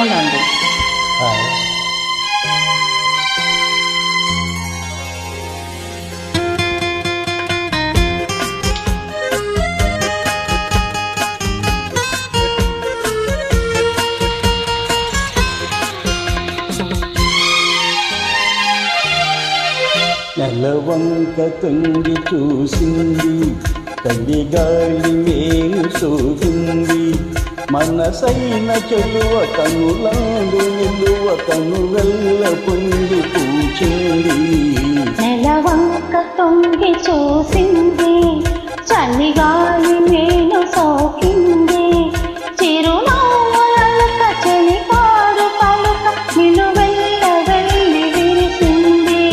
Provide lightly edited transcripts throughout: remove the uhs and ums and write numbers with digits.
ఉండండి. నెలవంక తొంగి చూసింది, తల్లిగాలి మేలు సోకింది, మనసైన చెలువ కనులాడు నిలువ కనువెల్ల పొంగి పూచింది. నెలవంక తొంగి చూసింది, చలిగాలి మేలు సోకింది, చిరునవ్వులక చెలికారు పలుక నిలువెల్ల వెళ్ళి విరిసింది.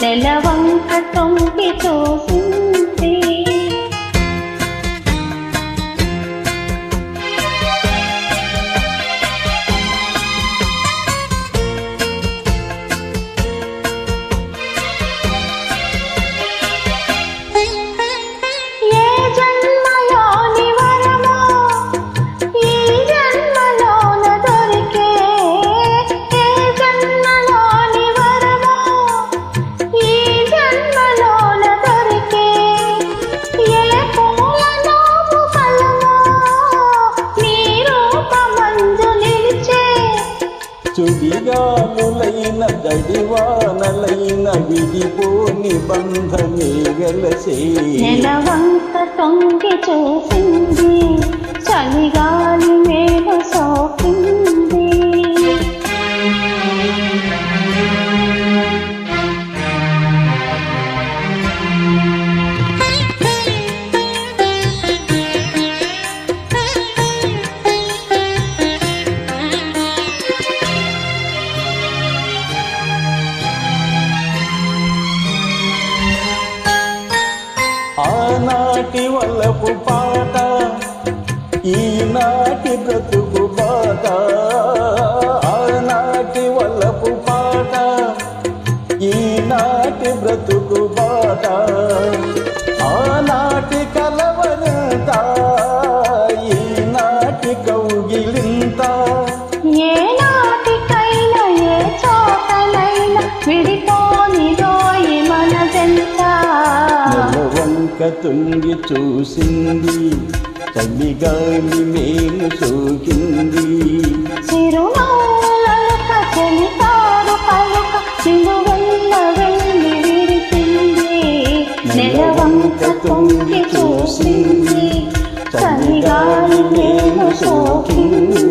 నెలవంక తొంగి చూసింది. చుడిగాలులైన దడివానలైన విడిపోని బంధమే వెలసే. నెలవంక తొంగి చూసింది, చలిగాలి మేలు సోకింది. ఆనాటి వల్లపు పాట, ఈనాటి బ్రతుకు బాట. ఆనాటి వల్లపు పాట, ఈనాటి బ్రతుకు బాట. ఆనాటి కలవరంత, ఈనాటి కౌగిలింత. ఏ నాటికైనా ఏ చోటనైనా విడిపోని రోయి మనదెంత. నెలవంక తొంగి చూసింది, చలిగాలి మేలు సోకింది, చిరునవ్వులక చెలికారు పలుక నిలువెల్ల వెళ్ళి విరిసింది. నెలవంక తొంగి చూసింది, చలిగాలి మేలు సోకింది.